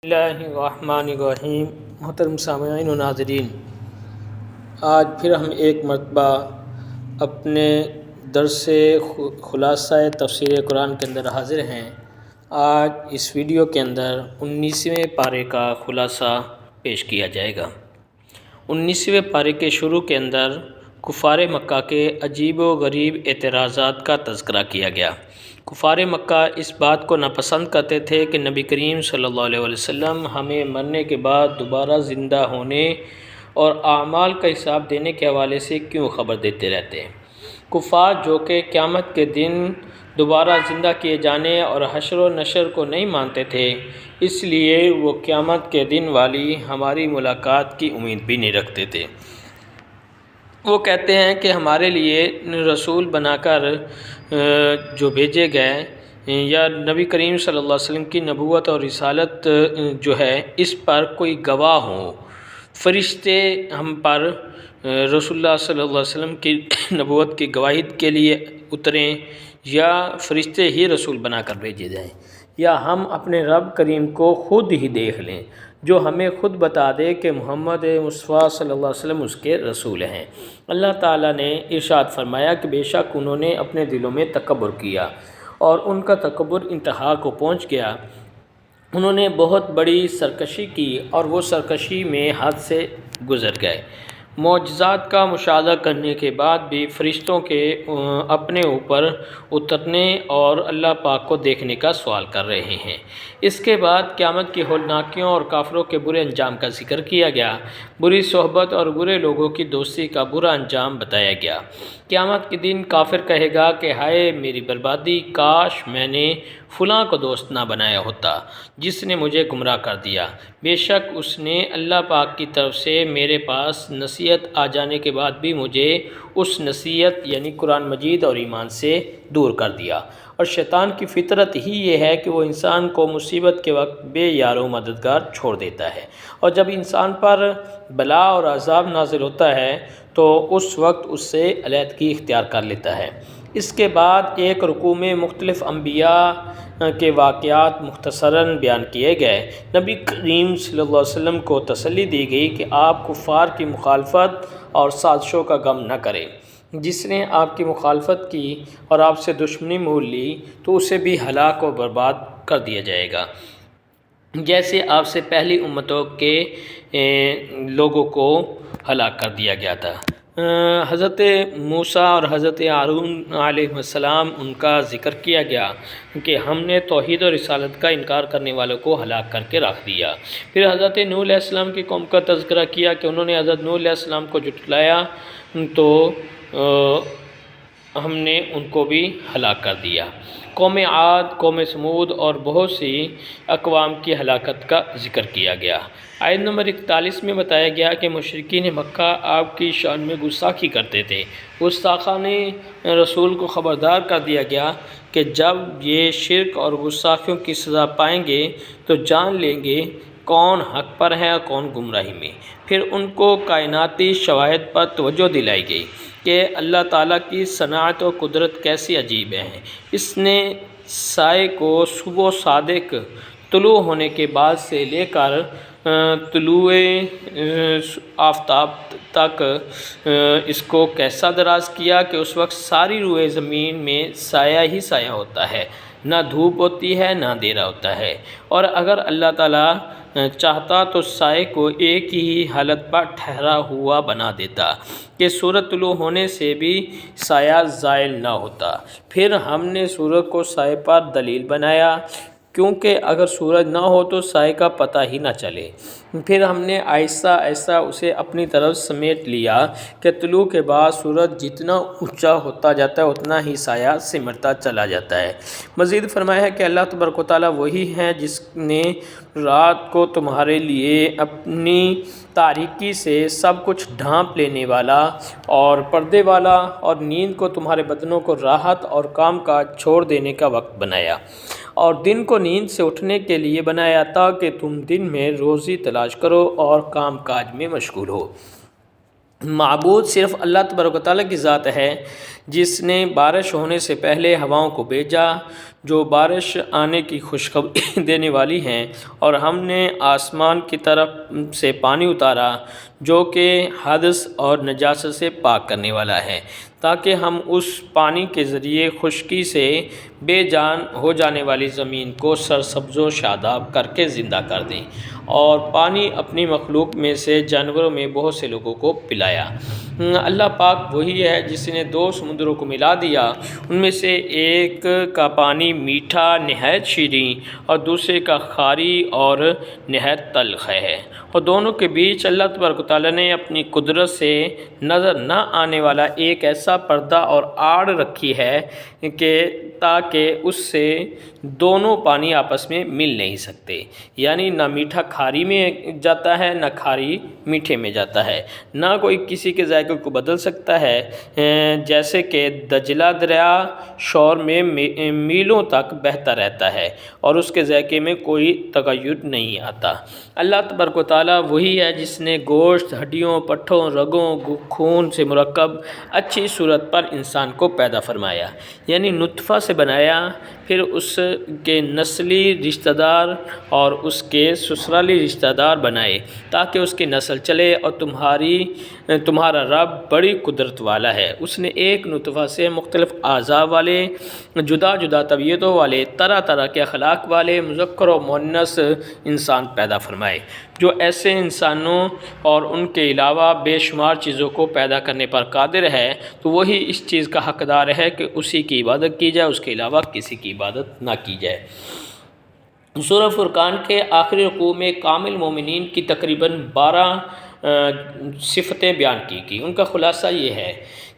بسم اللہ الرحمن الرحیم۔ محترم سامعین و ناظرین، آج پھر ہم ایک مرتبہ اپنے درس خلاصہ تفسیر قرآن کے اندر حاضر ہیں۔ آج اس ویڈیو کے اندر 19ویں پارے کا خلاصہ پیش کیا جائے گا۔ 19ویں پارے کے شروع کے اندر کفار مکہ کے عجیب و غریب اعتراضات کا تذکرہ کیا گیا۔ کفار مکہ اس بات کو ناپسند کرتے تھے کہ نبی کریم صلی اللہ علیہ وسلم ہمیں مرنے کے بعد دوبارہ زندہ ہونے اور اعمال کا حساب دینے کے حوالے سے کیوں خبر دیتے رہتے ہیں۔ کفار جو کہ قیامت کے دن دوبارہ زندہ کیے جانے اور حشر و نشر کو نہیں مانتے تھے، اس لیے وہ قیامت کے دن والی ہماری ملاقات کی امید بھی نہیں رکھتے تھے۔ وہ کہتے ہیں کہ ہمارے لیے رسول بنا کر جو بھیجے گئے یا نبی کریم صلی اللہ علیہ وسلم کی نبوت اور رسالت جو ہے اس پر کوئی گواہ ہو، فرشتے ہم پر رسول اللہ صلی اللہ علیہ وسلم کی نبوت کی گواہی کے لیے اتریں، یا فرشتے ہی رسول بنا کر بھیجے جائیں، یا ہم اپنے رب کریم کو خود ہی دیکھ لیں جو ہمیں خود بتا دے کہ محمد مصطفیٰ صلی اللہ علیہ وسلم اس کے رسول ہیں۔ اللہ تعالیٰ نے ارشاد فرمایا کہ بے شک انہوں نے اپنے دلوں میں تکبر کیا اور ان کا تکبر انتہا کو پہنچ گیا۔ انہوں نے بہت بڑی سرکشی کی اور وہ سرکشی میں حد سے گزر گئے۔ معجزات کا مشاہدہ کرنے کے بعد بھی فرشتوں کے اپنے اوپر اترنے اور اللہ پاک کو دیکھنے کا سوال کر رہے ہیں۔ اس کے بعد قیامت کی ہولناکیوں اور کافروں کے برے انجام کا ذکر کیا گیا۔ بری صحبت اور برے لوگوں کی دوستی کا برا انجام بتایا گیا۔ قیامت کے دن کافر کہے گا کہ ہائے میری بربادی، کاش میں نے فلاں کو دوست نہ بنایا ہوتا جس نے مجھے گمراہ کر دیا۔ بے شک اس نے اللہ پاک کی طرف سے میرے پاس نصیحت آ جانے کے بعد بھی مجھے اس نصیحت یعنی قرآن مجید اور ایمان سے دور کر دیا۔ اور شیطان کی فطرت ہی یہ ہے کہ وہ انسان کو مصیبت کے وقت بے یار و مددگار چھوڑ دیتا ہے، اور جب انسان پر بلا اور عذاب نازل ہوتا ہے تو اس وقت اس سے علیحدگی اختیار کر لیتا ہے۔ اس کے بعد ایک رکوع میں مختلف انبیاء کے واقعات مختصراً بیان کیے گئے۔ نبی کریم صلی اللہ علیہ وسلم کو تسلی دی گئی کہ آپ کفار کی مخالفت اور سازشوں کا غم نہ کریں۔ جس نے آپ کی مخالفت کی اور آپ سے دشمنی مول لی تو اسے بھی ہلاک و برباد کر دیا جائے گا، جیسے آپ سے پہلی امتوں کے لوگوں کو ہلاک کر دیا گیا تھا۔ حضرت موسیٰ اور حضرت ہارون علیہ السلام ان کا ذکر کیا گیا کہ ہم نے توحید اور رسالت کا انکار کرنے والوں کو ہلاک کر کے رکھ دیا۔ پھر حضرت نوح علیہ السلام کی قوم کا تذکرہ کیا کہ انہوں نے حضرت نوح علیہ السلام کو جھٹلایا تو ہم نے ان کو بھی ہلاک کر دیا۔ قوم عاد، قوم سمود اور بہت سی اقوام کی ہلاکت کا ذکر کیا گیا۔ آیت نمبر 41 میں بتایا گیا کہ مشرکین مکہ آپ کی شان میں گستاخی کرتے تھے۔ گستاخانِ رسول کو خبردار کر دیا گیا کہ جب یہ شرک اور گستاخیوں کی سزا پائیں گے تو جان لیں گے کون حق پر ہے اور کون گمراہی میں۔ پھر ان کو کائناتی شواہد پر توجہ دلائی گئی کہ اللہ تعالیٰ کی صنعت و قدرت کیسی عجیب ہے۔ اس نے سائے کو صبح صادق طلوع ہونے کے بعد سے لے کر طلوع آفتاب تک اس کو کیسا دراز کیا کہ اس وقت ساری روئے زمین میں سایہ ہی سایہ ہوتا ہے، نہ دھوپ ہوتی ہے نہ اندھیرا ہوتا ہے۔ اور اگر اللہ تعالیٰ چاہتا تو سائے کو ایک ہی حالت پر ٹھہرا ہوا بنا دیتا کہ سورج طلوع ہونے سے بھی سایہ زائل نہ ہوتا۔ پھر ہم نے سورج کو سائے پر دلیل بنایا، کیونکہ اگر سورج نہ ہو تو سائے کا پتہ ہی نہ چلے۔ پھر ہم نے آہستہ آہستہ اسے اپنی طرف سمیٹ لیا کہ طلوع کے بعد سورج جتنا اونچا ہوتا جاتا ہے اتنا ہی سایہ سمٹتا چلا جاتا ہے۔ مزید فرمایا ہے کہ اللہ تبارک و تعالیٰ وہی ہے جس نے رات کو تمہارے لیے اپنی تاریکی سے سب کچھ ڈھانپ لینے والا اور پردے والا، اور نیند کو تمہارے بدنوں کو راحت اور کام کاج چھوڑ دینے کا وقت بنایا، اور دن کو نیند سے اٹھنے کے لیے بنایا تاکہ تم دن میں روزی تلاش کرو اور کام کاج میں مشغول ہو۔ معبود صرف اللہ تبارک و تعالیٰ کی ذات ہے جس نے بارش ہونے سے پہلے ہواؤں کو بھیجا جو بارش آنے کی خوشخبری دینے والی ہیں، اور ہم نے آسمان کی طرف سے پانی اتارا جو کہ حدث اور نجاست سے پاک کرنے والا ہے، تاکہ ہم اس پانی کے ذریعے خشکی سے بے جان ہو جانے والی زمین کو سرسبز و شاداب کر کے زندہ کر دیں، اور پانی اپنی مخلوق میں سے جانوروں میں بہت سے لوگوں کو پلایا۔ اللہ پاک وہی ہے جس نے دو سمندروں کو ملا دیا، ان میں سے ایک کا پانی میٹھا نہایت شیریں اور دوسرے کا خاری اور نہایت تلخ ہے، اور دونوں کے بیچ اللہ تبارک و تعالیٰ نے اپنی قدرت سے نظر نہ آنے والا ایک ایسا پردہ اور آڑ رکھی ہے کہ تاکہ اس سے دونوں پانی آپس میں مل نہیں سکتے، یعنی نہ میٹھا کھاری میں جاتا ہے نہ کھاری میٹھے میں جاتا ہے، نہ کوئی کسی کے ذائقے کو بدل سکتا ہے، جیسے کہ دجلہ دریا شور میں میلوں تک بہتا رہتا ہے اور اس کے ذائقے میں کوئی تغیر نہیں آتا۔ اللہ تبارک و تعالیٰ وہی ہے جس نے گوشت، ہڈیوں، پٹھوں، رگوں، خون سے مرکب اچھی صورت پر انسان کو پیدا فرمایا، یعنی نطفہ سے بنایا، پھر اس کے نسلی رشتہ دار اور اس کے سسرالی رشتہ دار بنائے تاکہ اس کی نسل چلے، اور تمہارا رب بڑی قدرت والا ہے۔ اس نے ایک نطفہ سے مختلف اعضاء والے، جدا جدا طبیعتوں والے، طرح طرح کے اخلاق والے مذکر و مؤنث انسان پیدا فرمائے، جو ایسے انسانوں اور ان کے علاوہ بے شمار چیزوں کو پیدا کرنے پر قادر ہے، تو وہی اس چیز کا حقدار ہے کہ اسی کی عبادت کی جائے، اس کے علاوہ کسی کی عبادت نہ کی جائے۔ سورہ فرقان کے آخری رکوع میں کامل مومنین کی تقریباً 12 صفتیں بیان کی گئی۔ ان کا خلاصہ یہ ہے: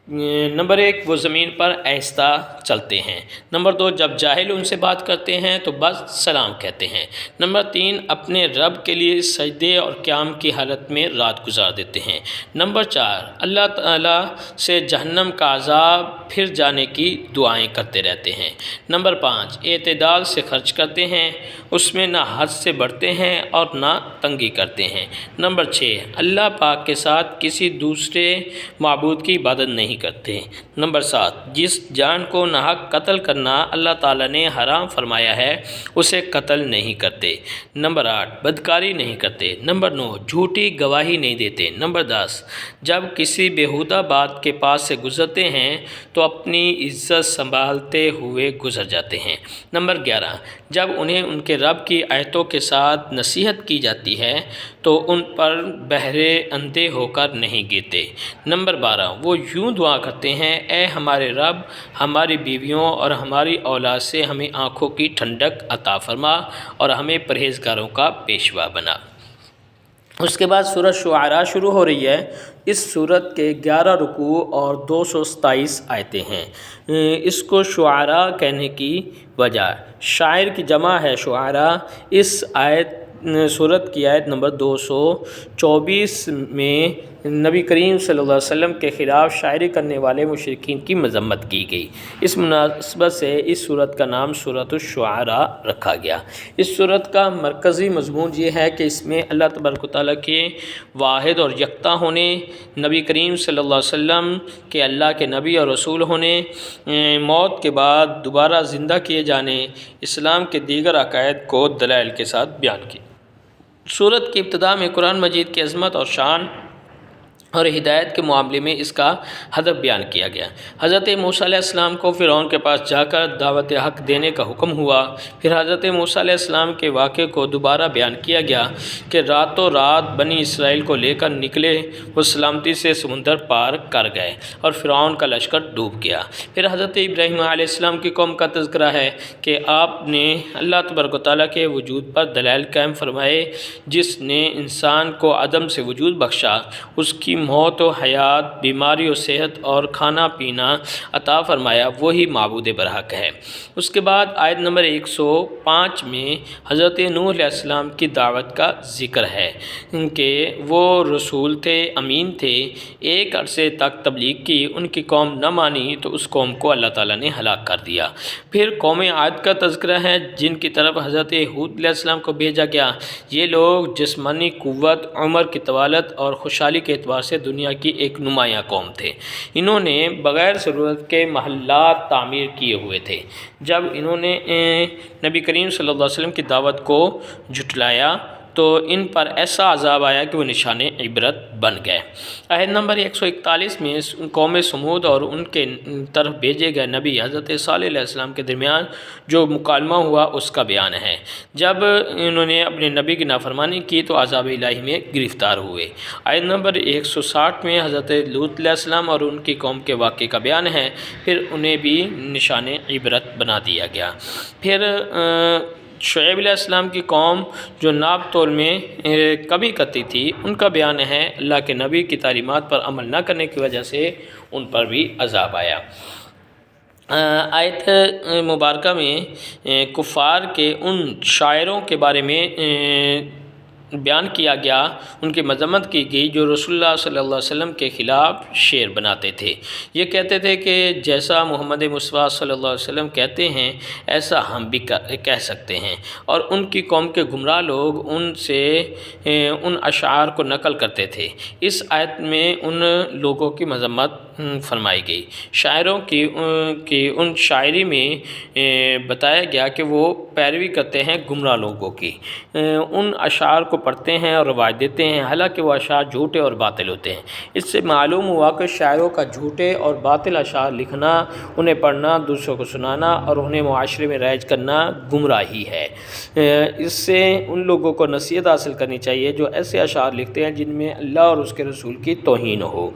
نمبر 1، وہ زمین پر آہستہ چلتے ہیں۔ نمبر 2، جب جاہل ان سے بات کرتے ہیں تو بس سلام کہتے ہیں۔ نمبر 3، اپنے رب کے لیے سجدے اور قیام کی حالت میں رات گزار دیتے ہیں۔ نمبر 4، اللہ تعالیٰ سے جہنم کا عذاب پھر جانے کی دعائیں کرتے رہتے ہیں۔ نمبر 5، اعتدال سے خرچ کرتے ہیں، اس میں نہ حد سے بڑھتے ہیں اور نہ تنگی کرتے ہیں۔ نمبر 6، اللہ پاک کے ساتھ کسی دوسرے معبود کی عبادت نہیں کرتے۔ نمبر 7، جس جان کو ناحق قتل کرنا اللہ تعالیٰ نے حرام فرمایا ہے اسے قتل نہیں کرتے۔ نمبر 8، بدکاری نہیں کرتے۔ نمبر 9، جھوٹی گواہی نہیں دیتے۔ نمبر 10، جب کسی بیہودہ بات کے پاس سے گزرتے ہیں تو اپنی عزت سنبھالتے ہوئے گزر جاتے ہیں۔ نمبر 11، جب انہیں ان کے رب کی آیتوں کے ساتھ نصیحت کی جاتی ہے تو ان پر بہرے اندھے ہو کر نہیں گرتے۔ نمبر 12، وہ یوں دعا کرتے ہیں: اے ہمارے رب، ہماری بیویوں اور ہماری اولاد سے ہمیں آنکھوں کی ٹھنڈک عطا فرما اور ہمیں پرہیزگاروں کا پیشوا بنا۔ اس کے بعد سورہ شعراء شروع ہو رہی ہے۔ اس سورت کے 11 رکوع اور 227 آیتیں ہیں۔ اس کو شعراء کہنے کی وجہ شاعر کی جمع ہے شعراء۔ اس سورت کی آیت نمبر 224 میں نبی کریم صلی اللہ علیہ وسلم کے خلاف شاعری کرنے والے مشرکین کی مذمت کی گئی۔ اس مناسبت سے اس سورت کا نام سورۃ الشعراء رکھا گیا۔ اس سورت کا مرکزی مضمون یہ ہے کہ اس میں اللہ تبارک و تعالیٰ کے واحد اور یکتا ہونے، نبی کریم صلی اللہ علیہ وسلم کے اللہ کے نبی اور رسول ہونے، موت کے بعد دوبارہ زندہ کیے جانے، اسلام کے دیگر عقائد کو دلائل کے ساتھ بیان کیا۔ سورت کی ابتدا میں قرآن مجید کی عظمت اور شان اور ہدایت کے معاملے میں اس کا ہدف بیان کیا گیا۔ حضرت موسیٰ علیہ السلام کو فرعون کے پاس جا کر دعوت حق دینے کا حکم ہوا۔ پھر حضرت موسیٰ علیہ السلام کے واقعے کو دوبارہ بیان کیا گیا کہ راتوں رات بنی اسرائیل کو لے کر نکلے، وہ سلامتی سے سمندر پار کر گئے اور فرعون کا لشکر ڈوب گیا۔ پھر حضرت ابراہیم علیہ السلام کی قوم کا تذکرہ ہے کہ آپ نے اللہ تبارک و تعالیٰ کے وجود پر دلائل قائم فرمائے، جس نے انسان کو عدم سے وجود بخشا، اس کی موت و حیات، بیماری و صحت اور کھانا پینا عطا فرمایا، وہی معبود برحق ہے۔ اس کے بعد آیت نمبر 105 میں حضرت نوح علیہ السلام کی دعوت کا ذکر ہے کہ وہ رسول تھے، امین تھے، ایک عرصے تک تبلیغ کی، ان کی قوم نہ مانی تو اس قوم کو اللہ تعالیٰ نے ہلاک کر دیا۔ پھر قوم عاد کا تذکرہ ہے جن کی طرف حضرت ہود علیہ السلام کو بھیجا گیا۔ یہ لوگ جسمانی قوت، عمر کی طوالت اور خوشحالی کے اعتبار سے سے دنیا کی ایک نمایاں قوم تھے۔ انہوں نے بغیر ضرورت کے محلات تعمیر کیے ہوئے تھے۔ جب انہوں نے نبی کریم صلی اللہ علیہ وسلم کی دعوت کو جھٹلایا تو ان پر ایسا عذاب آیا کہ وہ نشان عبرت بن گئے۔ آیت نمبر 141 میں قوم سمود اور ان کے طرف بھیجے گئے نبی حضرت صالح علیہ السلام کے درمیان جو مکالمہ ہوا اس کا بیان ہے۔ جب انہوں نے اپنے نبی کی نافرمانی کی تو عذاب الہی میں گرفتار ہوئے۔ آیت نمبر 160 میں حضرت لوط علیہ السلام اور ان کی قوم کے واقعے کا بیان ہے، پھر انہیں بھی نشان عبرت بنا دیا گیا۔ پھر شعیب علیہ السلام کی قوم جو ناپ تول میں کمی کرتی تھی ان کا بیان ہے، اللہ کے نبی کی تعلیمات پر عمل نہ کرنے کی وجہ سے ان پر بھی عذاب آیا۔ آیت مبارکہ میں کفار کے ان شاعروں کے بارے میں بیان کیا گیا، ان کی مذمت کی گئی جو رسول اللہ صلی اللہ علیہ وسلم کے خلاف شعر بناتے تھے۔ یہ کہتے تھے کہ جیسا محمد مصطفیٰ صلی اللہ علیہ وسلم کہتے ہیں ایسا ہم بھی کہہ سکتے ہیں، اور ان کی قوم کے گمراہ لوگ ان سے ان اشعار کو نقل کرتے تھے۔ اس آیت میں ان لوگوں کی مذمت فرمائی گئی۔ شاعروں کی ان شاعری میں بتایا گیا کہ وہ پیروی کرتے ہیں گمراہ لوگوں کی، ان اشعار کو پڑھتے ہیں اور روایت دیتے ہیں، حالانکہ وہ اشعار جھوٹے اور باطل ہوتے ہیں۔ اس سے معلوم ہوا کہ شاعروں کا جھوٹے اور باطل اشعار لکھنا، انہیں پڑھنا، دوسروں کو سنانا اور انہیں معاشرے میں رائج کرنا گمراہی ہے۔ اس سے ان لوگوں کو نصیحت حاصل کرنی چاہیے جو ایسے اشعار لکھتے ہیں جن میں اللہ اور اس کے رسول کی توہین ہو،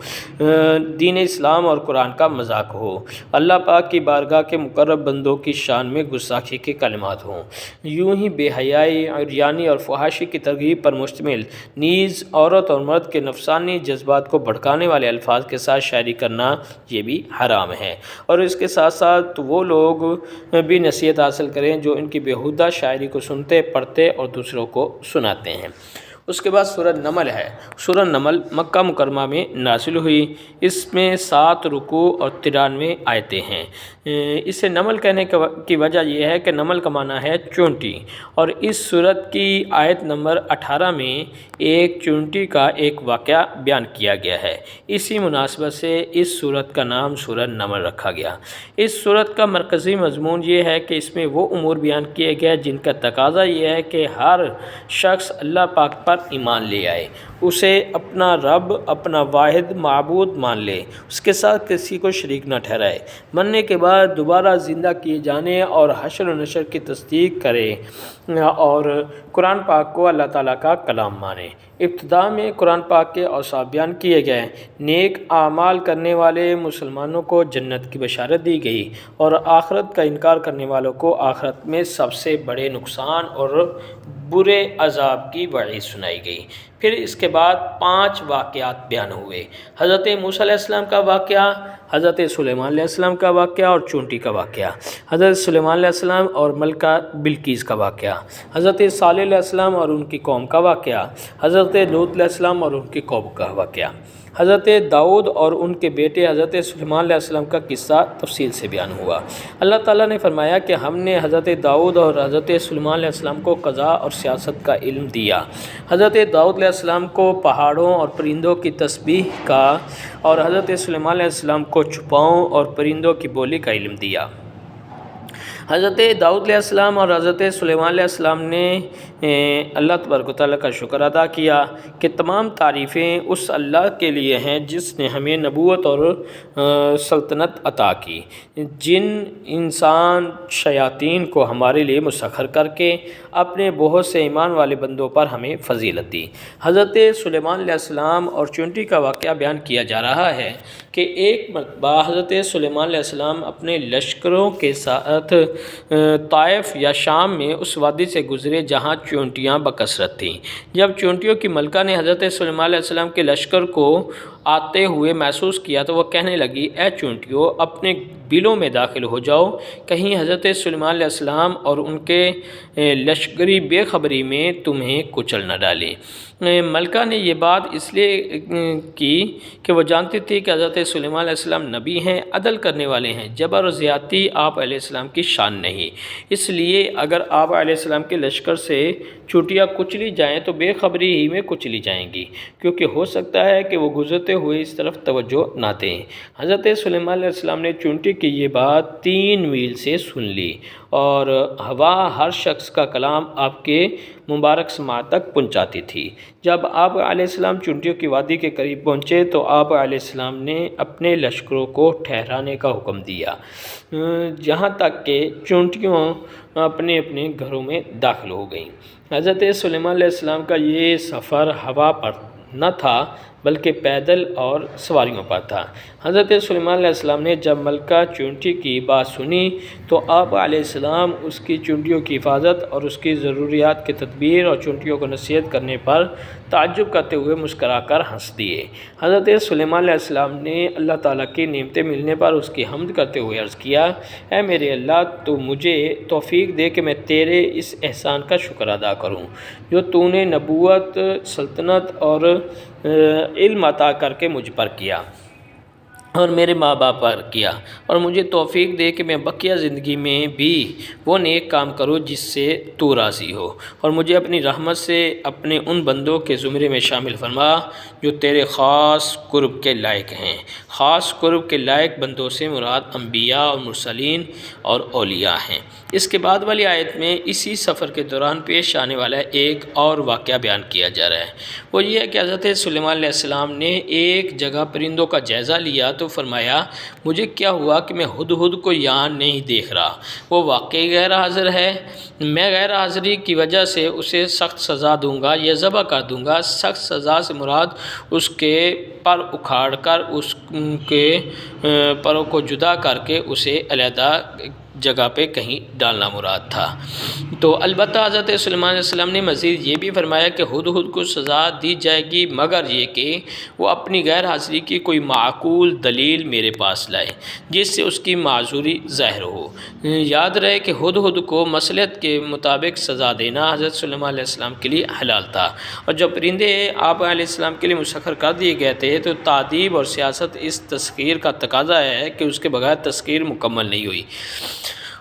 دین اسلام اور قرآن کا مذاق ہو، اللہ پاک کی بارگاہ کے مقرب بندوں کی شان میں گستاخی کے کلمات ہوں، یوں ہی بے حیائی، عریانی اور فحاشی کی ترغیب پر مشتمل، نیز عورت اور مرد کے نفسانی جذبات کو بھڑکانے والے الفاظ کے ساتھ شاعری کرنا یہ بھی حرام ہے۔ اور اس کے ساتھ ساتھ وہ لوگ بھی نصیحت حاصل کریں جو ان کی بیہودہ شاعری کو سنتے، پڑھتے اور دوسروں کو سناتے ہیں۔ اس کے بعد سورہ نمل ہے۔ سورہ نمل مکہ مکرمہ میں نازل ہوئی، اس میں 7 رکوع اور 93 آیتیں ہیں۔ اسے نمل کہنے کی وجہ یہ ہے کہ نمل کا معنی ہے چونٹی، اور اس سورت کی آیت نمبر 18 میں ایک چونٹی کا ایک واقعہ بیان کیا گیا ہے۔ اسی مناسبت سے اس سورت کا نام سورہ نمل رکھا گیا۔ اس سورت کا مرکزی مضمون یہ ہے کہ اس میں وہ امور بیان کیے گئے جن کا تقاضا یہ ہے کہ ہر شخص اللہ پاک پر ایمان لے آئے، اسے اپنا رب، اپنا واحد معبود مان لے، اس کے ساتھ کسی کو شریک نہ ٹھہرائے، مرنے کے بعد دوبارہ زندہ کیے جانے اور حشر و نشر کی تصدیق کرے، اور قرآن پاک کو اللہ تعالیٰ کا کلام مانے۔ ابتدا میں قرآن پاک کے اوصاف بیان کیے گئے، نیک اعمال کرنے والے مسلمانوں کو جنت کی بشارت دی گئی، اور آخرت کا انکار کرنے والوں کو آخرت میں سب سے بڑے نقصان اور برے عذاب کی وعید سنائی گئی۔ پھر اس کے بعد 5 واقعات بیان ہوئے، حضرت موسیٰ علیہ السلام کا واقعہ، حضرت سلیمان علیہ السلام کا واقعہ اور چونٹی کا واقعہ، حضرت سلیمان علیہ السلام اور ملکہ بلقیس کا واقعہ، حضرت صالح علیہ السلام اور ان کی قوم کا واقعہ، حضرت لوط علیہ السلام اور ان کی قوم کا واقعہ، حضرت داؤد اور ان کے بیٹے حضرت سلیمان علیہ السلام کا قصہ تفصیل سے بیان ہوا۔ اللہ تعالیٰ نے فرمایا کہ ہم نے حضرت داؤد اور حضرت سلیمان علیہ السلام کو قضاء اور سیاست کا علم دیا۔ حضرت داؤد علیہ السلام کو پہاڑوں اور پرندوں کی تسبیح کا، اور حضرت سلیمان علیہ السلام کو چھپاؤں اور پرندوں کی بولی کا علم دیا۔ حضرت داؤد علیہ السلام اور حضرت سلیمان علیہ السلام نے اللہ تبارک و تعالیٰ کا شکر ادا کیا کہ تمام تعریفیں اس اللہ کے لیے ہیں جس نے ہمیں نبوت اور سلطنت عطا کی، جن انسان شیاطین کو ہمارے لیے مسخر کر کے اپنے بہت سے ایمان والے بندوں پر ہمیں فضیلت دی۔ حضرت سلیمان علیہ السلام اور چونٹی کا واقعہ بیان کیا جا رہا ہے کہ ایک مرتبہ حضرت سلیمان علیہ السلام اپنے لشکروں کے ساتھ طائف یا شام میں اس وادی سے گزرے جہاں چونٹیاں بکثرت تھیں۔ جب چونٹیوں کی ملکہ نے حضرت سلیمان علیہ السلام کے لشکر کو آتے ہوئے محسوس کیا تو وہ کہنے لگی، اے چونٹیوں، اپنے بلوں میں داخل ہو جاؤ، کہیں حضرت سلیمان علیہ السلام اور ان کے لشکری بے خبری میں تمہیں کچل نہ ڈالیں۔ ملکہ نے یہ بات اس لیے کی کہ وہ جانتی تھی کہ حضرت سلیمان علیہ السلام نبی ہیں، عدل کرنے والے ہیں، جبر و زیادتی آپ علیہ السلام کی شان نہیں، اس لیے اگر آپ علیہ السلام کے لشکر سے چونٹیاں کچلی جائیں تو بے خبری ہی میں کچلی جائیں گی، کیونکہ ہو سکتا ہے کہ وہ گزرتے ہوئے اس طرف توجہ نہ دیں۔ حضرت سلیمان علیہ السلام نے چونٹی کی یہ بات 3 میل سے سن لی، اور ہوا ہر شخص کا کلام آپ کے مبارک سماع تک پہنچاتی تھی۔ جب آپ علیہ السلام چونٹیوں کی وادی کے قریب پہنچے تو آپ علیہ السلام نے اپنے لشکروں کو ٹھہرانے کا حکم دیا، جہاں تک کہ چونٹیوں اپنے اپنے گھروں میں داخل ہو گئیں۔ حضرت سلیمان علیہ السلام کا یہ سفر ہوا پر نہ تھا بلکہ پیدل اور سواریوں پر تھا۔ حضرت سلیمان علیہ السلام نے جب ملکہ چونٹی کی بات سنی تو آپ علیہ السلام اس کی چونٹیوں کی حفاظت اور اس کی ضروریات کی تدبیر اور چونٹیوں کو نصیحت کرنے پر تعجب کرتے ہوئے مسکرا کر ہنس دیے۔ حضرت سلیمان علیہ السلام نے اللہ تعالیٰ کی نعمتیں ملنے پر اس کی حمد کرتے ہوئے عرض کیا، اے میرے اللہ، تو مجھے توفیق دے کہ میں تیرے اس احسان کا شکر ادا کروں جو تو نے نبوت، سلطنت اور علم عطا کر کے مجھ پر کیا اور میرے ماں باپ پر کیا، اور مجھے توفیق دے کہ میں بقیہ زندگی میں بھی وہ نیک کام کروں جس سے تو راضی ہو، اور مجھے اپنی رحمت سے اپنے ان بندوں کے زمرے میں شامل فرما جو تیرے خاص قرب کے لائق ہیں۔ خاص قرب کے لائق بندوں سے مراد انبیاء اور مرسلین اور اولیاء ہیں۔ اس کے بعد والی آیت میں اسی سفر کے دوران پیش آنے والا ایک اور واقعہ بیان کیا جا رہا ہے۔ وہ یہ ہے کہ حضرت سلیمان علیہ السلام نے ایک جگہ پرندوں کا جائزہ لیا تو فرمایا، مجھے کیا ہوا کہ میں ہدہد کو یہاں نہیں دیکھ رہا، وہ واقعی غیر حاضر ہے، میں غیر حاضری کی وجہ سے اسے سخت سزا دوں گا یا ذبح کر دوں گا۔ سخت سزا سے مراد اس کے پر اکھاڑ کر اس کے پروں کو جدا کر کے اسے علیحدہ جگہ پہ کہیں ڈالنا مراد تھا۔ تو البتہ حضرت سلیمان علیہ السلام نے مزید یہ بھی فرمایا کہ ہدہد کو سزا دی جائے گی مگر یہ کہ وہ اپنی غیر حاضری کی کوئی معقول دلیل میرے پاس لائے جس سے اس کی معذوری ظاہر ہو۔ یاد رہے کہ ہدہد کو مصلحت کے مطابق سزا دینا حضرت سلیمان علیہ السلام کے لیے حلال تھا، اور جب پرندے آپ علیہ السلام کے لیے مسخر کر دیے گئے تھے تو تادیب اور سیاست اس تسخیر کا تقاضا ہے کہ اس کے بغیر تسخیر مکمل نہیں ہوئی۔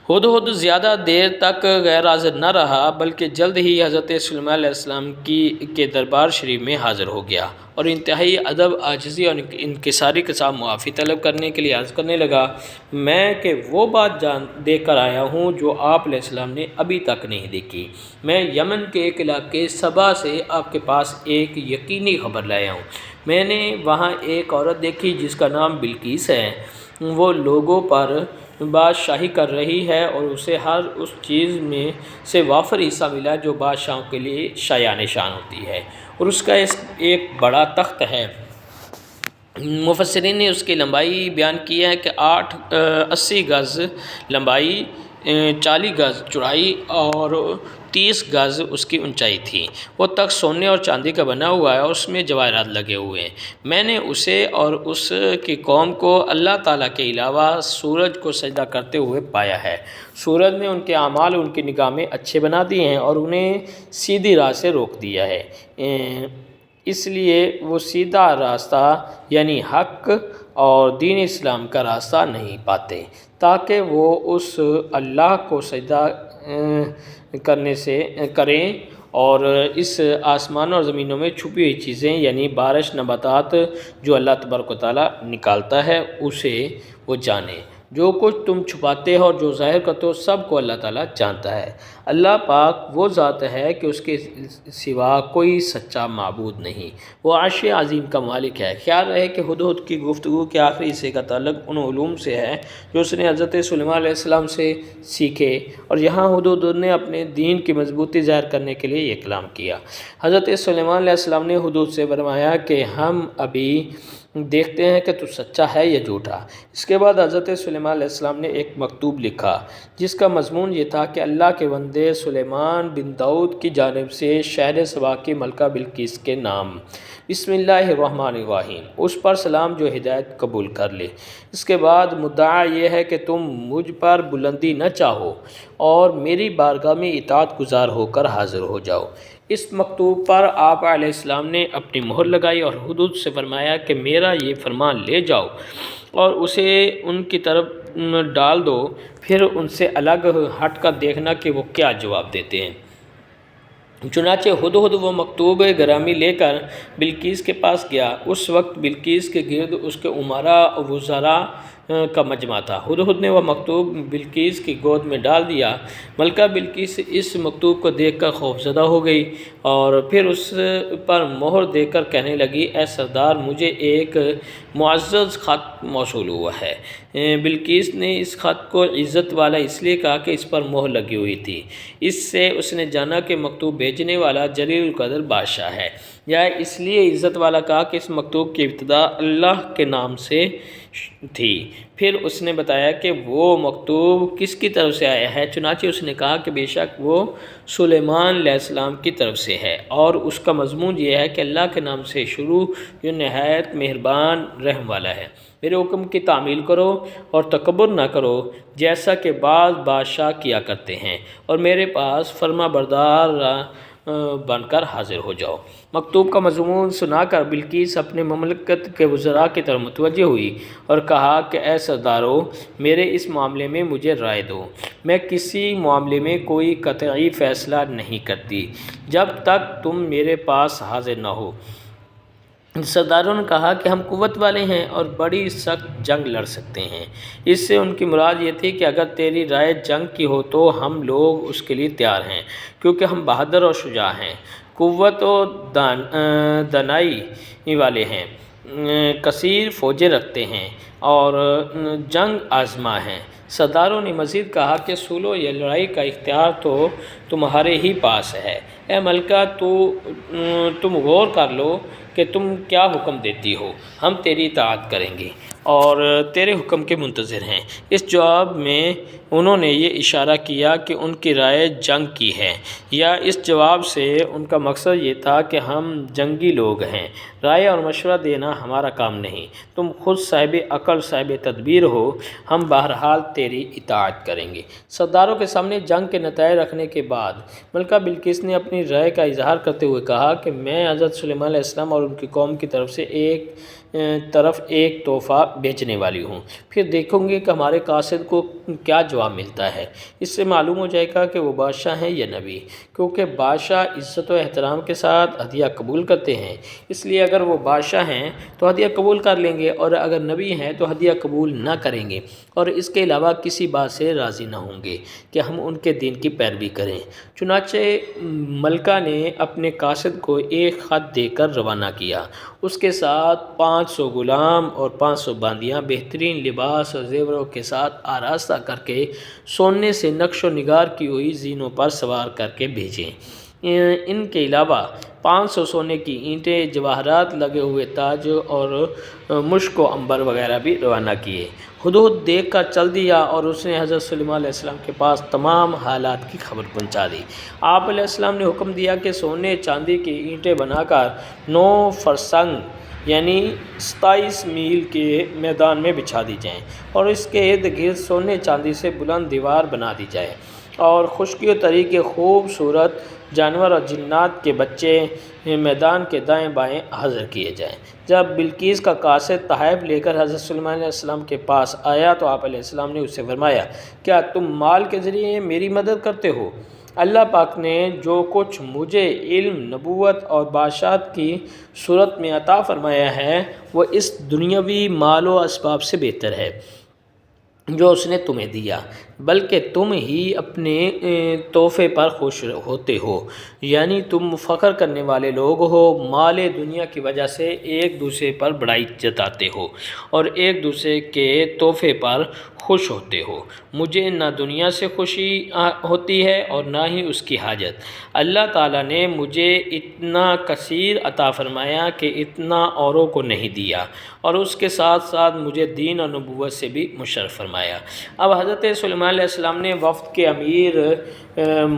ہدہد زیادہ دیر تک غیر حاضر نہ رہا بلکہ جلد ہی حضرت سلیمان علیہ السلام کے دربار شریف میں حاضر ہو گیا اور انتہائی ادب، عاجزی اور انکساری کے ساتھ معافی طلب کرنے کے لیے عرض کرنے لگا، میں کہ وہ بات دیکھ کر آیا ہوں جو آپ علیہ السلام نے ابھی تک نہیں دیکھی۔ میں یمن کے ایک علاقے سبا سے آپ کے پاس ایک یقینی خبر لایا ہوں۔ میں نے وہاں ایک عورت دیکھی جس کا نام بلقیس ہے، وہ لوگوں پر بادشاہی کر رہی ہے اور اسے ہر اس چیز میں سے وافر حصہ ملا جو بادشاہوں کے لیے شایع نشان ہوتی ہے، اور اس کا ایک بڑا تخت ہے۔ مفسرین نے اس کی لمبائی بیان کی ہے کہ 80 گز لمبائی، 40 گز چوڑائی اور 30 گز اس کی اونچائی تھی۔ وہ تخت سونے اور چاندی کا بنا ہوا ہے اور اس میں جواہرات لگے ہوئے ہیں۔ میں نے اسے اور اس کی قوم کو اللہ تعالیٰ کے علاوہ سورج کو سجدہ کرتے ہوئے پایا ہے۔ سورج نے ان کے اعمال ان کی نگاہ میں اچھے بنا دیے ہیں اور انہیں سیدھی راہ سے روک دیا ہے، اس لیے وہ سیدھا راستہ یعنی حق اور دین اسلام کا راستہ نہیں پاتے، تاکہ وہ اس اللہ کو سجدہ کریں اور اس آسمانوں اور زمینوں میں چھپی ہوئی چیزیں یعنی بارش، نباتات جو اللہ تبارک و تعالیٰ نکالتا ہے اسے وہ جانیں۔ جو کچھ تم چھپاتے ہو اور جو ظاہر کرتے ہو سب کو اللہ تعالیٰ جانتا ہے۔ اللہ پاک وہ ذات ہے کہ اس کے سوا کوئی سچا معبود نہیں، وہ عرش عظیم کا مالک ہے۔ خیال رہے کہ ہدہد کی گفتگو کے آخری حصے کا تعلق ان علوم سے ہے جو اس نے حضرت سلیمان علیہ السلام سے سیکھے، اور یہاں ہدہد نے اپنے دین کی مضبوطی ظاہر کرنے کے لیے یہ کلام کیا۔ حضرت سلیمان علیہ السلام نے ہدہد سے فرمایا کہ ہم ابھی دیکھتے ہیں کہ تو سچا ہے یا جھوٹا۔ اس کے بعد حضرت سلیمان علیہ السلام نے ایک مکتوب لکھا جس کا مضمون یہ تھا کہ اللہ کے بندے سلیمان بن داؤد کی جانب سے شہر سبا کی ملکہ بلقیس کے نام بسم اللہ الرحمن الرحیم، اس پر سلام جو ہدایت قبول کر لے۔ اس کے بعد مدعا یہ ہے کہ تم مجھ پر بلندی نہ چاہو اور میری بارگاہ میں اطاعت گزار ہو کر حاضر ہو جاؤ۔ اس مکتوب پر آپ علیہ السلام نے اپنی مہر لگائی اور حدود سے فرمایا کہ میرا یہ فرمان لے جاؤ اور اسے ان کی طرف ڈال دو، پھر ان سے الگ ہٹ کر دیکھنا کہ وہ کیا جواب دیتے ہیں۔ چنانچہ ہدہد وہ مکتوب گرامی لے کر بلقیس کے پاس گیا۔ اس وقت بلقیس کے گرد اس کے امراء و وزراء کا مجمع تھا۔ ہدہد نے وہ مکتوب بلقیس کی گود میں ڈال دیا۔ ملکہ بلقیس اس مکتوب کو دیکھ کر خوفزدہ ہو گئی اور پھر اس پر مہر دے کر کہنے لگی، اے سردار، مجھے ایک معزز خط موصول ہوا ہے۔ بلقیس نے اس خط کو عزت والا اس لیے کہا کہ اس پر مہر لگی ہوئی تھی۔ اس سے اس نے جانا کہ مکتوب بھیجنے والا جلیل القدر بادشاہ ہے، یا اس لیے عزت والا کہا کہ اس مکتوب کی ابتدا اللہ کے نام سے تھی۔ پھر اس نے بتایا کہ وہ مکتوب کس کی طرف سے آیا ہے۔ چنانچہ اس نے کہا کہ بے شک وہ سلیمان علیہ السلام کی طرف سے ہے اور اس کا مضمون یہ ہے کہ اللہ کے نام سے شروع جو نہایت مہربان رحم والا ہے۔ میرے حکم کی تعمیل کرو اور تکبر نہ کرو جیسا کہ بعض بادشاہ کیا کرتے ہیں، اور میرے پاس فرما بردار بن کر حاضر ہو جاؤ۔ مکتوب کا مضمون سنا کر بلقیس اپنے مملکت کے وزراء کی طرف متوجہ ہوئی اور کہا کہ اے سردارو، میرے اس معاملے میں مجھے رائے دو۔ میں کسی معاملے میں کوئی قطعی فیصلہ نہیں کرتی جب تک تم میرے پاس حاضر نہ ہو۔ سرداروں نے کہا کہ ہم قوت والے ہیں اور بڑی سخت جنگ لڑ سکتے ہیں۔ اس سے ان کی مراد یہ تھی کہ اگر تیری رائے جنگ کی ہو تو ہم لوگ اس کے لیے تیار ہیں، کیونکہ ہم بہادر اور شجاع ہیں، قوت و دانائی والے ہیں، کثیر فوجیں رکھتے ہیں اور جنگ آزما ہیں۔ سرداروں نے مزید کہا کہ صلح یا لڑائی کا اختیار تو تمہارے ہی پاس ہے۔ اے ملکہ، تم غور کر لو کہ تم کیا حکم دیتی ہو، ہم تیری اطاعت کریں گے اور تیرے حکم کے منتظر ہیں۔ اس جواب میں انہوں نے یہ اشارہ کیا کہ ان کی رائے جنگ کی ہے، یا اس جواب سے ان کا مقصد یہ تھا کہ ہم جنگی لوگ ہیں، رائے اور مشورہ دینا ہمارا کام نہیں، تم خود صاحب عقل صاحب تدبیر ہو، ہم بہرحال تیری اطاعت کریں گے۔ سرداروں کے سامنے جنگ کے نتائج رکھنے کے بعد ملکہ بلقیس نے اپنی رائے کا اظہار کرتے ہوئے کہا کہ میں حضرت سلیمان علیہ السلام اور ان کی قوم کی طرف سے ایک تحفہ بیچنے والی ہوں، پھر دیکھوں گے کہ ہمارے قاصد کو کیا جواب ملتا ہے۔ اس سے معلوم ہو جائے گا کہ وہ بادشاہ ہیں یا نبی، کیونکہ بادشاہ عزت و احترام کے ساتھ ہدیہ قبول کرتے ہیں، اس لیے اگر وہ بادشاہ ہیں تو ہدیہ قبول کر لیں گے اور اگر نبی ہیں تو ہدیہ قبول نہ کریں گے، اور اس کے علاوہ کسی بات سے راضی نہ ہوں گے کہ ہم ان کے دین کی پیروی کریں۔ چنانچہ ملکہ نے اپنے قاصد کو ایک خط دے کر روانہ کیا، اس کے ساتھ 500 غلام اور 500 باندیاں بہترین لباس اور زیوروں کے ساتھ آراستہ کر کے سونے سے نقش و نگار کی ہوئی زینوں پر سوار کر کے بھیجیں۔ ان کے علاوہ 500 سونے کی اینٹیں، جواہرات لگے ہوئے تاج اور مشک و عنبر وغیرہ بھی روانہ کیے۔ ہدہد دیکھ کر چل دیا اور اس نے حضرت سلیمان علیہ السلام کے پاس تمام حالات کی خبر پہنچا دی۔ آپ علیہ السلام نے حکم دیا کہ سونے چاندی کی اینٹیں بنا کر 9 فرسنگ یعنی 27 میل کے میدان میں بچھا دی جائیں اور اس کے ارد گرد سونے چاندی سے بلند دیوار بنا دی جائے، اور خشکی و تری کے خوبصورت جانور اور جنات کے بچے میدان کے دائیں بائیں حاضر کیے جائیں۔ جب بلقیس کا قاصد تحائف لے کر حضرت سلیمان علیہ السلام کے پاس آیا تو آپ علیہ السلام نے اس سے فرمایا، کیا تم مال کے ذریعے میری مدد کرتے ہو؟ اللہ پاک نے جو کچھ مجھے علم، نبوت اور بادشاہت کی صورت میں عطا فرمایا ہے وہ اس دنیاوی مال و اسباب سے بہتر ہے جو اس نے تمہیں دیا۔ بلکہ تم ہی اپنے تحفے پر خوش ہوتے ہو، یعنی تم فخر کرنے والے لوگ ہو، مال دنیا کی وجہ سے ایک دوسرے پر بڑائی جتاتے ہو اور ایک دوسرے کے تحفے پر خوش ہوتے ہو۔ مجھے نہ دنیا سے خوشی ہوتی ہے اور نہ ہی اس کی حاجت۔ اللہ تعالیٰ نے مجھے اتنا کثیر عطا فرمایا کہ اتنا اوروں کو نہیں دیا، اور اس کے ساتھ ساتھ مجھے دین اور نبوت سے بھی مشرف فرمایا۔ اب حضرت سلیمان علیہ السلام نے وفد کے امیر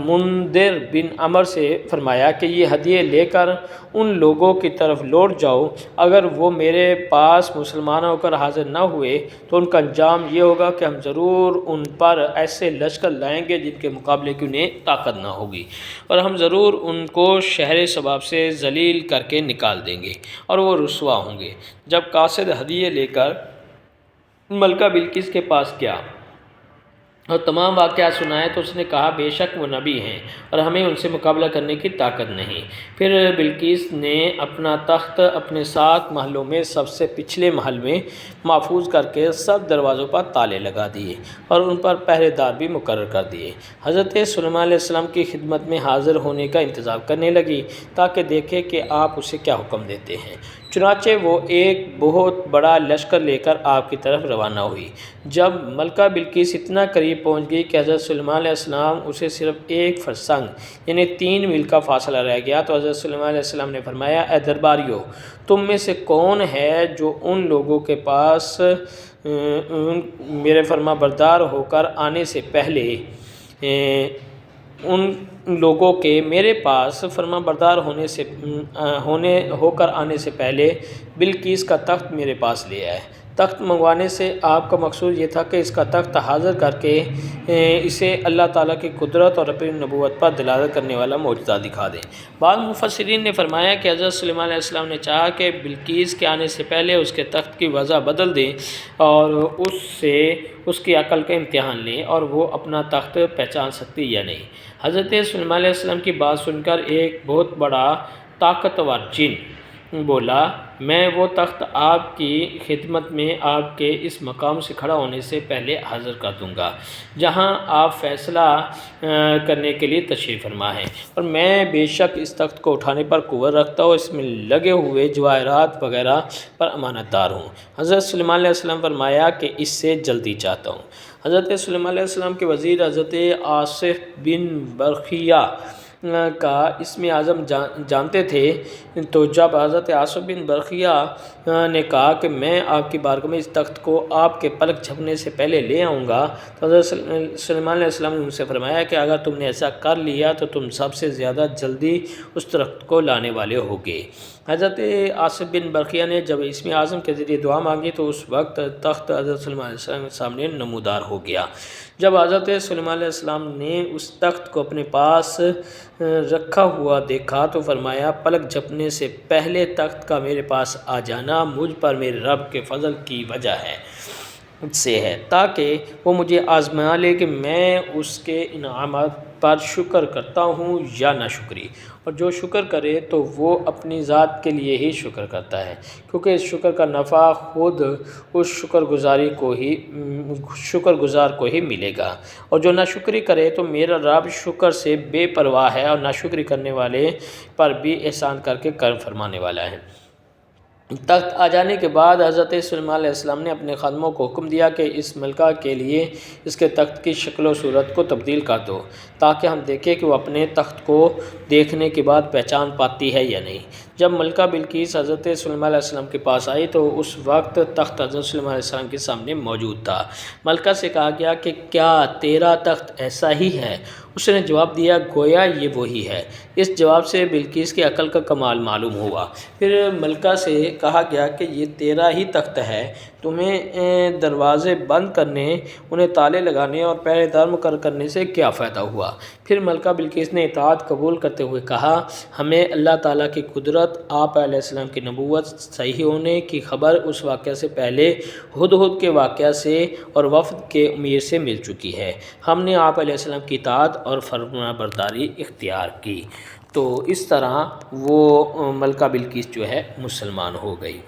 منذر بن عمر سے فرمایا کہ یہ ہدیے لے کر ان لوگوں کی طرف لوٹ جاؤ، اگر وہ میرے پاس مسلمان ہو کر حاضر نہ ہوئے تو ان کا انجام یہ ہوگا کہ ہم ضرور ان پر ایسے لشکر لائیں گے جن کے مقابلے کی انہیں طاقت نہ ہوگی، اور ہم ضرور ان کو شہر سباب سے ذلیل کر کے نکال دیں گے اور وہ رسوا ہوں گے۔ جب قاصد ہدیے لے کر ملکہ بلقیس کے پاس گیا اور تمام واقعات سنائے تو اس نے کہا بے شک وہ نبی ہیں اور ہمیں ان سے مقابلہ کرنے کی طاقت نہیں۔ پھر بلقیس نے اپنا تخت اپنے 7 محلوں میں سب سے پچھلے محل میں محفوظ کر کے سب دروازوں پر تالے لگا دیے اور ان پر پہرے دار بھی مقرر کر دیے۔ حضرت سلیمان علیہ السلام کی خدمت میں حاضر ہونے کا انتظار کرنے لگی تاکہ دیکھے کہ آپ اسے کیا حکم دیتے ہیں۔ چنانچہ وہ ایک بہت بڑا لشکر لے کر آپ کی طرف روانہ ہوئی۔ جب ملکہ بلقیس اتنا قریب پہنچ گئی کہ حضرت سلیمان علیہ السلام اسے صرف 1 فرسنگ یعنی 3 میل کا فاصلہ رہ گیا تو حضرت سلیمان علیہ السلام نے فرمایا اے درباریو، تم میں سے کون ہے جو ان لوگوں کے پاس میرے فرما بردار ہو کر آنے سے پہلے ان لوگوں کے میرے پاس فرما بردار ہو کر آنے سے پہلے بلقیس کا تخت میرے پاس لے آئے۔ تخت منگوانے سے آپ کا مقصود یہ تھا کہ اس کا تخت حاضر کر کے اسے اللہ تعالیٰ کی قدرت اور اپنی نبوت پر دلالت کرنے والا معجزہ دکھا دیں۔ بعض مفسرین نے فرمایا کہ حضرت سلیمان علیہ السلام نے چاہا کہ بلقیس کے آنے سے پہلے اس کے تخت کی وضع بدل دیں اور اس سے اس کی عقل کا امتحان لیں اور وہ اپنا تخت پہچان سکتی یا نہیں۔ حضرت سلیمان علیہ السلام کی بات سن کر ایک بہت بڑا طاقتور جن بولا میں وہ تخت آپ کی خدمت میں آپ کے اس مقام سے کھڑا ہونے سے پہلے حاضر کر دوں گا جہاں آپ فیصلہ کرنے کے لیے تشریف فرما ہیں، اور میں بے شک اس تخت کو اٹھانے پر قوت رکھتا ہوں، اس میں لگے ہوئے جواہرات وغیرہ پر امانت دار ہوں۔ حضرت سلیمان علیہ السلام فرمایا کہ اس سے جلدی چاہتا ہوں۔ حضرت سلیمان علیہ السلام کے وزیر حضرت آصف بن برقیہ کا اسم اعظم جانتے تھے، تو جب حضرت آصف بن برقیہ نے کہا کہ میں آپ کی بارگاہ میں اس تخت کو آپ کے پلک جھپنے سے پہلے لے آؤں گا تو حضرت سلیمان علیہ السلام نے ان سے فرمایا کہ اگر تم نے ایسا کر لیا تو تم سب سے زیادہ جلدی اس تخت کو لانے والے ہوگے۔ حضرت آصف بن برقیہ نے جب اسم اعظم کے ذریعے دعا مانگی تو اس وقت تخت حضرت سلیمان علیہ السلام کے سامنے نمودار ہو گیا۔ جب حضرت سلیمان علیہ السلام نے اس تخت کو اپنے پاس رکھا ہوا دیکھا تو فرمایا پلک جھپنے سے پہلے تخت کا میرے پاس آ جانا مجھ پر میرے رب کے فضل کی وجہ سے ہے، تاکہ وہ مجھے آزما لے کہ میں اس کے انعامات پر شکر کرتا ہوں یا نہ شکری، اور جو شکر کرے تو وہ اپنی ذات کے لیے ہی شکر کرتا ہے، کیونکہ اس شکر کا نفع خود اس شکر گزار کو ہی ملے گا، اور جو ناشکری کرے تو میرا رب شکر سے بے پرواہ ہے اور ناشکری کرنے والے پر بھی احسان کر کے کرم فرمانے والا ہے۔ تخت آ جانے کے بعد حضرت سلیمان علیہ السلام نے اپنے خادموں کو حکم دیا کہ اس ملکہ کے لیے اس کے تخت کی شکل و صورت کو تبدیل کر دو تاکہ ہم دیکھیں کہ وہ اپنے تخت کو دیکھنے کے بعد پہچان پاتی ہے یا نہیں۔ جب ملکہ بلقیس حضرت سلیمان علیہ السلام کے پاس آئی تو اس وقت تخت حضرت سلیمان علیہ السلام کے سامنے موجود تھا۔ ملکہ سے کہا گیا کہ کیا تیرا تخت ایسا ہی ہے؟ اس نے جواب دیا گویا یہ وہی ہے۔ اس جواب سے بلقیس کی عقل کا کمال معلوم ہوا۔ پھر ملکہ سے کہا گیا کہ یہ تیرا ہی تخت ہے، تمہیں دروازے بند کرنے، انہیں تالے لگانے اور پہرے دار مقرر کرنے سے کیا فائدہ ہوا؟ پھر ملکہ بلقیس نے اطاعت قبول کرتے ہوئے کہا ہمیں اللہ تعالیٰ کی قدرت، آپ علیہ السلام کی نبوت صحیح ہونے کی خبر اس واقعہ سے پہلے ہدہد کے واقعہ سے اور وفد کے امیر سے مل چکی ہے۔ ہم نے آپ علیہ السلام کی اطاعت اور فرما برداری اختیار کی۔ تو اس طرح وہ ملکہ بلقیس جو ہے مسلمان ہو گئی۔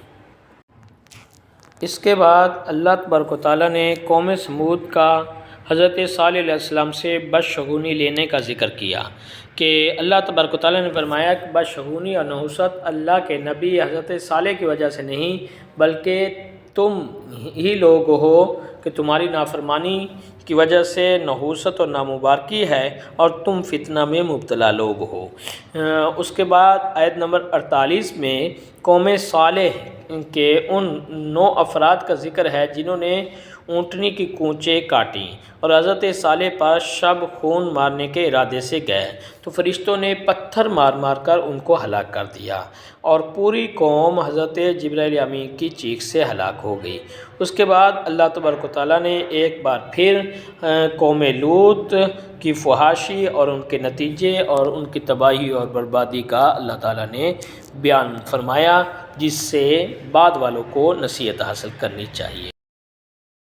اس کے بعد اللہ تبارک و تعالیٰ نے قوم سمود کا حضرت صالح علیہ السلام سے بدشگونی لینے کا ذکر کیا کہ اللہ تبارک و تعالیٰ نے فرمایا کہ بدشگونی اور نحوست اللہ کے نبی حضرت صالح کی وجہ سے نہیں بلکہ تم ہی لوگ ہو کہ تمہاری نافرمانی کی وجہ سے نحوست اور نامبارکی ہے اور تم فتنہ میں مبتلا لوگ ہو۔ اس کے بعد آیت نمبر 48 میں قوم صالح کے ان 9 افراد کا ذکر ہے جنہوں نے اونٹنی کی کونچیں کاٹیں اور حضرت صالح پر شب خون مارنے کے ارادے سے گئے تو فرشتوں نے پتھر مار مار کر ان کو ہلاک کر دیا اور پوری قوم حضرت جبرائیل امین کی چیخ سے ہلاک ہو گئی۔ اس کے بعد اللہ تبارک و تعالیٰ نے ایک بار پھر قوم لوط کی فحاشی اور ان کے نتیجے اور ان کی تباہی اور بربادی کا اللہ تعالیٰ نے بیان فرمایا، جس سے بعد والوں کو نصیحت حاصل کرنی چاہیے۔